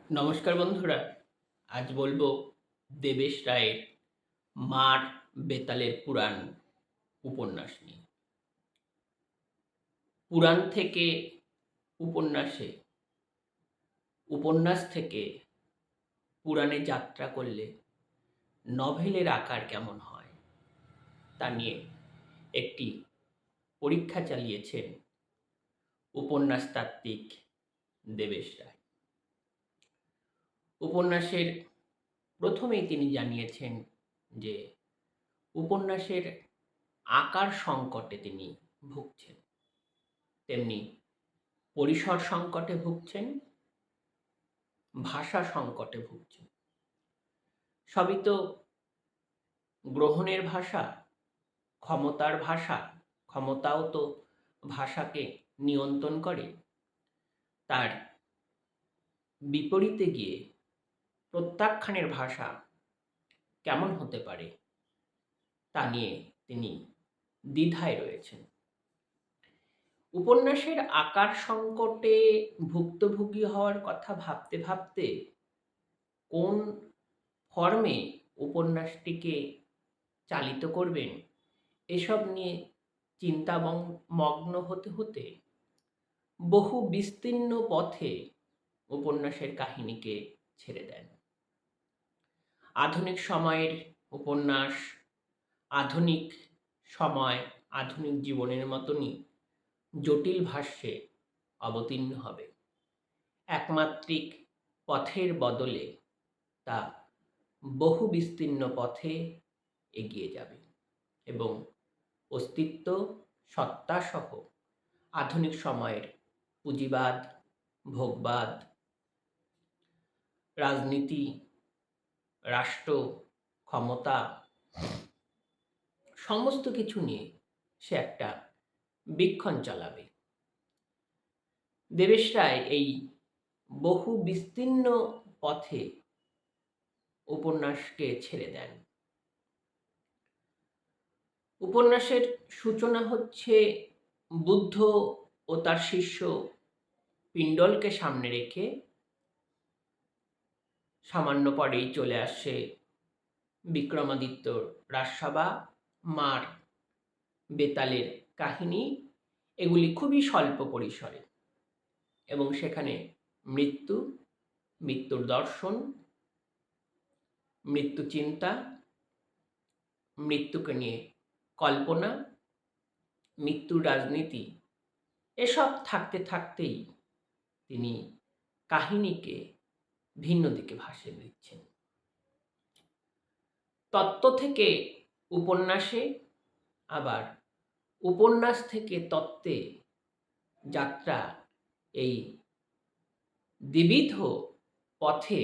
নমস্কার বন্ধুরা। আজ বলবো দেবেশ রায়ের মার বেতালের পুরাণ উপন্যাস নিয়ে। পুরাণ থেকে উপন্যাসে, উপন্যাস থেকে পুরাণে যাত্রা করলে নভেলের আকার কেমন হয় তা নিয়ে একটি পরীক্ষা চালিয়েছেন উপন্যাসতাত্ত্বিক দেবেশ রায়। উপন্যাসের প্রথমেই তিনি জানিয়েছেন যে উপন্যাসের আকার সংকটে তিনি ভুগছেন, তেমনি পরিসর সংকটে ভুগছেন, ভাষা সংকটে ভুগছেন। সবই তো গ্রহণের ভাষা, ক্ষমতার ভাষা। ক্ষমতাও তো ভাষাকে নিয়ন্ত্রণ করে। তার বিপরীতে গিয়ে প্রত্যাখ্যানের ভাষা কেমন হতে পারে তা নিয়ে তিনি দ্বিধায় রয়েছেন। উপন্যাসের আকার সংকটে ভুক্তভোগী হওয়ার কথা ভাবতে ভাবতে কোন ফর্মে উপন্যাসটিকে চালিত করবেন এসব নিয়ে মগ্ন হতে হতে বহু বিস্তীর্ণ পথে উপন্যাসের কাহিনীকে ছেড়ে দেন। আধুনিক সময়ের উপন্যাস আধুনিক সময়, আধুনিক জীবনের মতনই জটিল ভাষ্যে অবতীর্ণ হবে। একমাত্রিক পথের বদলে তা বহু বিস্তীর্ণ পথে এগিয়ে যাবে এবং অস্তিত্ব, সত্তাসহ আধুনিক সময়ের পুঁজিবাদ, ভোগবাদ, রাজনীতি, রাষ্ট্র, ক্ষমতা সমস্ত কিছু নিয়ে সে একটা বীক্ষণ চালাবে। দেবেশ রায় এই বহু বিস্তীর্ণ পথে উপন্যাসকে ছেড়ে দেন। উপন্যাসের সূচনা হচ্ছে বুদ্ধ ও তার শিষ্য পিণ্ডলকে সামনে রেখে। সামান্য পরেই চলে আসে বিক্রমাদিত্যর রাজসভা, মার বেতালের কাহিনী। এগুলি খুবই স্বল্প পরিসরে এবং সেখানে মৃত্যু, মৃত্যুর দর্শন, মৃত্যু চিন্তা, মৃত্যুকে নিয়ে কল্পনা, মৃত্যুর রাজনীতি এসব থাকতে থাকতেই তিনি কাহিনীকে ভিন্ন দিকে ভাসিয়ে দিচ্ছেন। তত্ত্ব থেকে উপন্যাসে, আবার উপন্যাস থেকে তত্ত্বে যাত্রা, এই দ্বিবিধ পথে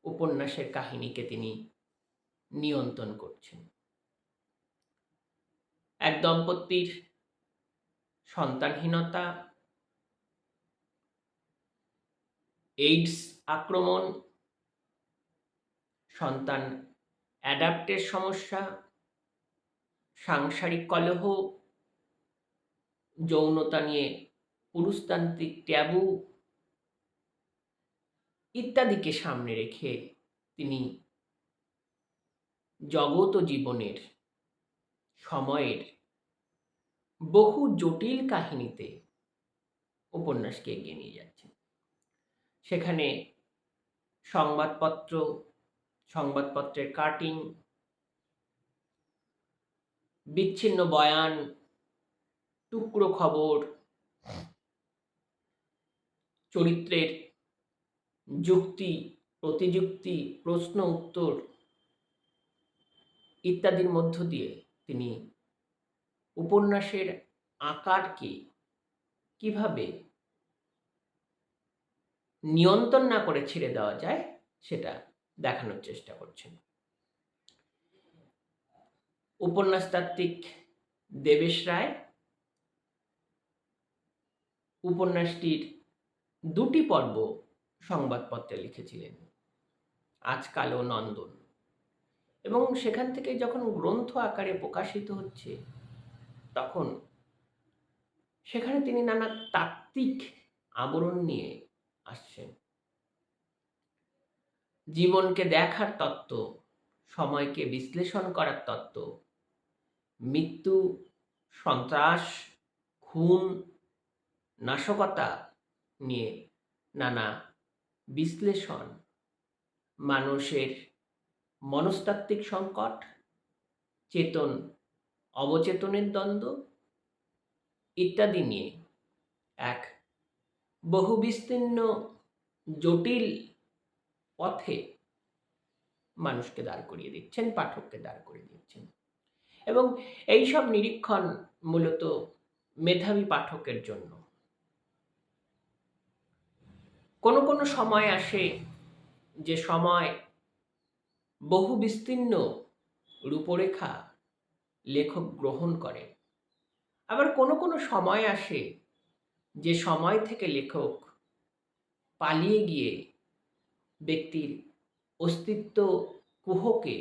উপন্যাসের কাহিনীকে তিনি নিয়ন্ত্রণ করছেন। এক দম্পতির সন্তানহীনতা, এইডস আক্রমণ, সন্তান অ্যাডাপ্টের সমস্যা, সাংসারিক কলহ, যৌনতা নিয়ে পুরুষতান্ত্রিক ট্যাবু ইত্যাদিকে সামনে রেখে তিনি জগৎ ও জীবনের, সময়ের বহু জটিল কাহিনীতে উপন্যাসকে এগিয়ে নিয়ে যাচ্ছেন। সেখানে সংবাদপত্র, সংবাদপত্রের কাটিং, বিচ্ছিন্ন বয়ান, টুকরো খবর, চরিত্রের যুক্তি, প্রতিযুক্তি, প্রশ্ন উত্তর ইত্যাদির মধ্য দিয়ে তিনি উপন্যাসের আকারকে কিভাবে নিয়ন্ত্রণ না করে ছেড়ে দেওয়া যায় সেটা দেখানোর চেষ্টা করছেন। উপন্যাসতাত্ত্বিক দেবেশ রায় উপন্যাসটির দুটি পর্ব সংবাদপত্রে লিখেছিলেন, আজকাল ও নন্দন, এবং সেখান থেকে যখন গ্রন্থ আকারে প্রকাশিত হচ্ছে তখন সেখানে তিনি নানা তাত্ত্বিক আবরণ নিয়ে আসছেন। জীবনকে দেখার তত্ত্ব, সময়কে বিশ্লেষণ করার তত্ত্ব, মৃত্যু, সন্ত্রাস, খুন, নাশকতা নিয়ে নানা বিশ্লেষণ, মানুষের মনস্তাত্ত্বিক সংকট, চেতন অবচেতনের দ্বন্দ্ব ইত্যাদি নিয়ে এক বহুবিস্তীর্ণ জটিল পথে মানুষকে দাঁড় করিয়ে দিচ্ছেন, পাঠককে দাঁড় করিয়ে দিচ্ছেন। এবং এইসব নিরীক্ষণ মূলত মেধাবী পাঠকের জন্য। কোনো কোনো সময় আসে যে সময় বহু বিস্তীর্ণ রূপরেখা লেখক গ্রহণ করে, আবার কোনো কোনো সময় আসে যে সময় থেকে লেখক পালিয়ে গিয়ে ব্যক্তির অস্তিত্ব কুহকে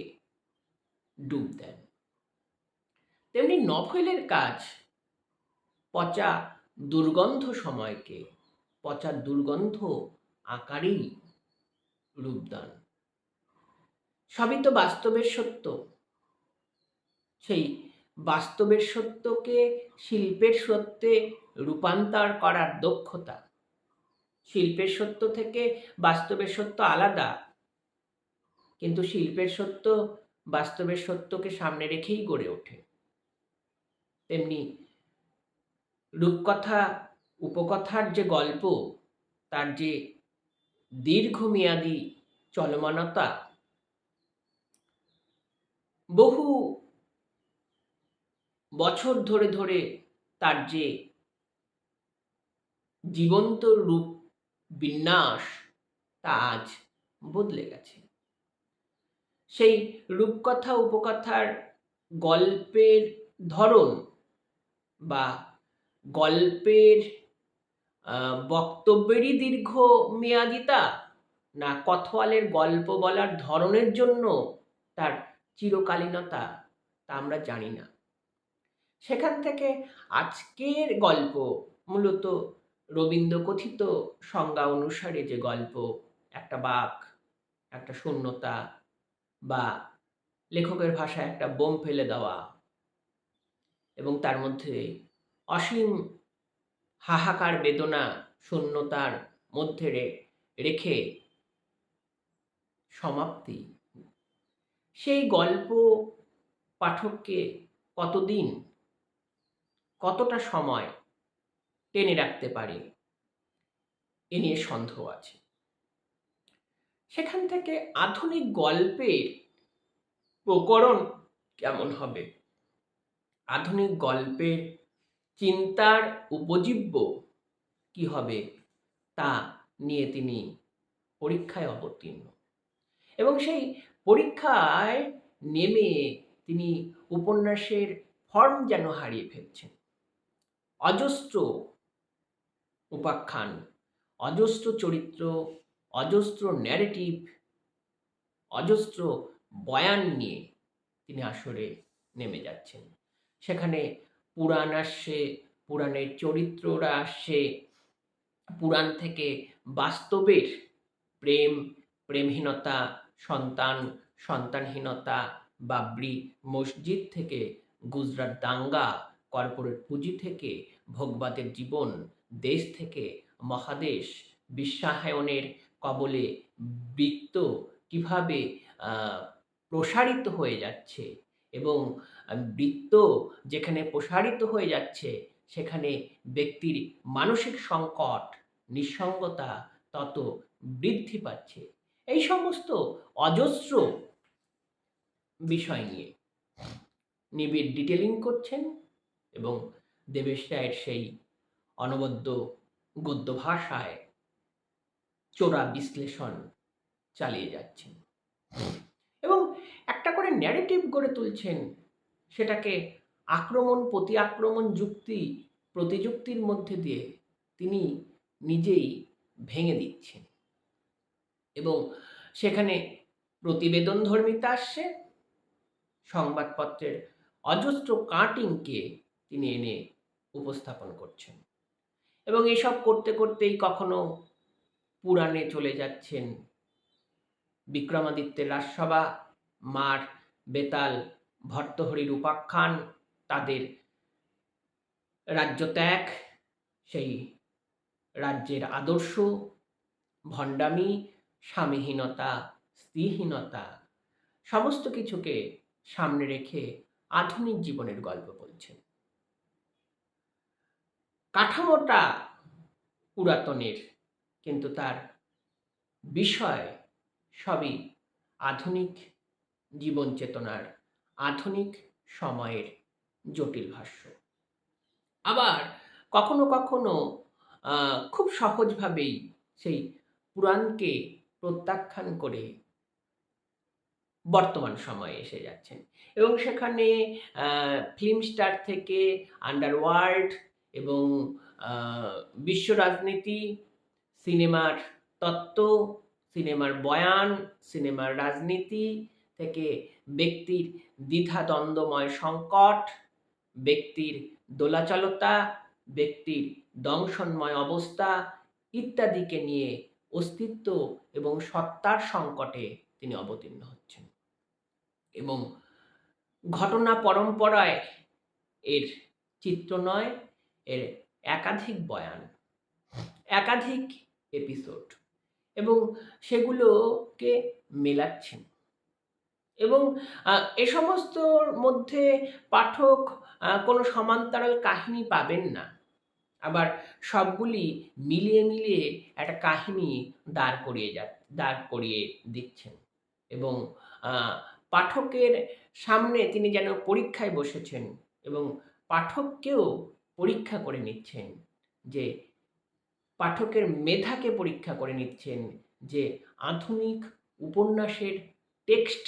ডুব দেন। তেমনি নভেলের কাজ পচা দুর্গন্ধ সময়কে পচা দুর্গন্ধ আকারেই রূপদান। সবই তো বাস্তবের সত্য। সেই বাস্তবের সত্যকে শিল্পের সত্যে রূপান্তর করার দক্ষতা। শিল্পের সত্য থেকে বাস্তবের সত্য আলাদা, কিন্তু শিল্পের সত্য বাস্তবের সত্যকে সামনে রেখেই গড়ে ওঠে। তেমনি রূপকথা উপকথার যে গল্প, তার যে দীর্ঘমেয়াদী চলমানতা, বহু বছর ধরে ধরে তার যে জীবন্ত রূপ বিন্যাস, তা আজ বদলে গেছে। সেই রূপকথা উপকথার গল্পের ধরন বা গল্পের বক্তব্যেরই দীর্ঘমেয়াদিতা, না কথওয়ালের গল্প বলার ধরনের জন্য তার চিরকালীনতা, তা আমরা জানি না। সেখান থেকে আজকের গল্প মূলত রবীন্দ্র কথিত সংজ্ঞা অনুসারে যে গল্প, একটা বাঁক, একটা শূন্যতা, বা লেখকের ভাষায় একটা বোম ফেলে দেওয়া এবং তার মধ্যে অসীম হাহাকার বেদনা শূন্যতার মধ্যে রেখে সমাপ্তি, সেই গল্প পাঠককে কতদিন, কতটা সময় টেনে রাখতে পারে, এ নিয়ে সন্দেহ আছে। সেখান থেকে আধুনিক গল্পের প্রকরণ কেমন হবে, আধুনিক গল্পের চিন্তার উপজীব্য কি হবে, তা নিয়ে তিনি পরীক্ষায় অবতীর্ণ। এবং সেই পরীক্ষায় নেমে তিনি উপন্যাসের ফর্ম যেন হারিয়ে ফেলছেন। অজস্র উপাখ্যান, অজস্র চরিত্র, অজস্র ন্যারেটিভ, অজস্র বয়ান নিয়ে তিনি আসরে নেমে যাচ্ছেন। সেখানে পুরাণ আসছে, পুরাণের চরিত্ররা আসছে, পুরাণ থেকে বাস্তবের প্রেম, প্রেমহীনতা, সন্তান, সন্তানহীনতা, বাবরি মসজিদ থেকে গুজরাট দাঙ্গা, কর্পোরেট পুঁজি থেকে ভোগবাদের জীবন, দেশ থেকে মহাদেশ, বিশ্বায়নের কবলে বৃত্ত কিভাবে প্রসারিত হয়ে যাচ্ছে, এবং বৃত্ত যেখানে প্রসারিত হয়ে যাচ্ছে সেখানে ব্যক্তির মানসিক সংকট, নিঃসঙ্গতা তত বৃদ্ধি পাচ্ছে। এই সমস্ত অজস্র বিষয় নিয়ে নিবিড় ডিটেলিং করছেন এবং দেবেশ রায়ের সেই অনবদ্য গদ্য ভাষায় চোরা বিশ্লেষণ চালিয়ে যাচ্ছেন এবং একটা করে ন্যারেটিভ গড়ে তুলছেন। সেটাকে আক্রমণ প্রতি আক্রমণ, যুক্তি প্রতিযুক্তির মধ্যে দিয়ে তিনি নিজেই ভেঙে দিচ্ছেন এবং সেখানে প্রতিবেদন ধর্মিতা আসছে, সংবাদপত্রের অজস্র কাটিংকে তিনি এনে উপস্থাপন করছেন এবং এসব করতে করতেই কখনো পুরাণে চলে যাচ্ছেন, বিক্রমাদিত্যের রাজসভা, মার বেতাল ভর্তহরির উপাখ্যান, তাদের রাজ্য ত্যাগ, সেই রাজ্যের আদর্শ, ভণ্ডামি, স্বামীহীনতা, স্ত্রীহীনতা, সমস্ত কিছুকে সামনে রেখে আধুনিক জীবনের গল্প বলছেন। কাঠামোটা পুরাতনের, কিন্তু তার বিষয় সবই আধুনিক জীবন চেতনার, আধুনিক সময়ের জটিল ভাষ্য। আবার কখনো কখনো খুব সহজভাবেই সেই পুরাণকে প্রত্যাখ্যান করে বর্তমান সময়ে এসে যাচ্ছেন, এবং সেখানে ফিল্ম স্টার থেকে আন্ডারওয়ার্ল্ড এবং বিশ্ব রাজনীতি, সিনেমার তত্ত্ব, সিনেমার বয়ান, সিনেমার রাজনীতি থেকে ব্যক্তির দ্বিধাদ্বন্দ্বময় সংকট, ব্যক্তির দোলাচলতা, ব্যক্তির দংশনময় অবস্থা ইত্যাদিকে নিয়ে অস্তিত্ব এবং সত্তার সংকটে তিনি অবতীর্ণ হচ্ছেন। এবং ঘটনা পরম্পরায় এর চিত্র নয়, এর একাধিক বয়ান, একাধিক এপিসোড, এবং সেগুলোকে মেলাচ্ছেন। এবং এ সমস্তর মধ্যে পাঠক কোনো সমান্তরাল কাহিনী পাবেন না, আবার সবগুলি মিলিয়ে মিলিয়ে একটা কাহিনী দাঁড় করিয়ে দিচ্ছেন। এবং পাঠকের সামনে তিনি যেন পরীক্ষায় বসেছেন এবং পাঠককেও পরীক্ষা করে নিচ্ছেন, যে পাঠকের মেধাকে পরীক্ষা করে নিচ্ছেন যে আধুনিক উপন্যাসের টেক্সট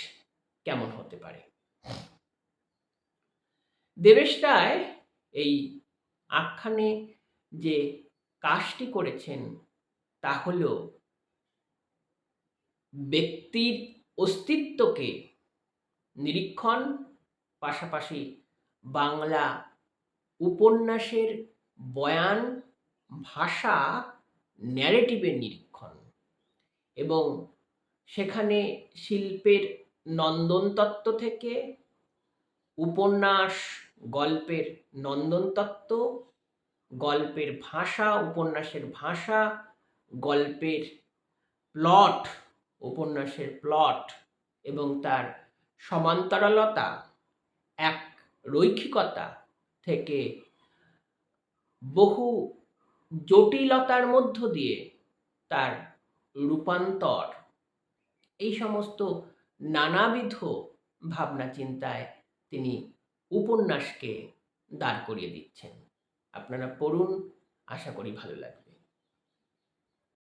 কেমন হতে পারে। দেবেশ রায় এই আখ্যানে যে কাজটি করেছেন তা হল ব্যক্তির অস্তিত্বকে নিরীক্ষণ, পাশাপাশি বাংলা উপন্যাসের বয়ান, ভাষা, ন্যারেটিভের নিরীক্ষণ, এবং সেখানে শিল্পের নন্দনতত্ত্ব থেকে উপন্যাস, গল্পের নন্দনতত্ত্ব, গল্পের ভাষা, উপন্যাসের ভাষা, গল্পের প্লট, উপন্যাসের প্লট এবং তার সমান্তরালতা, এক রৈখিকতা থেকে বহু জটিলতার মধ্য দিয়ে তার রূপান্তর, এই সমস্ত নানাবিধ ভাবনা চিন্তায় তিনি উপন্যাসকে দাঁড় করিয়ে দিচ্ছেন। আপনারা পড়ুন, আশা করি ভালো লাগবে।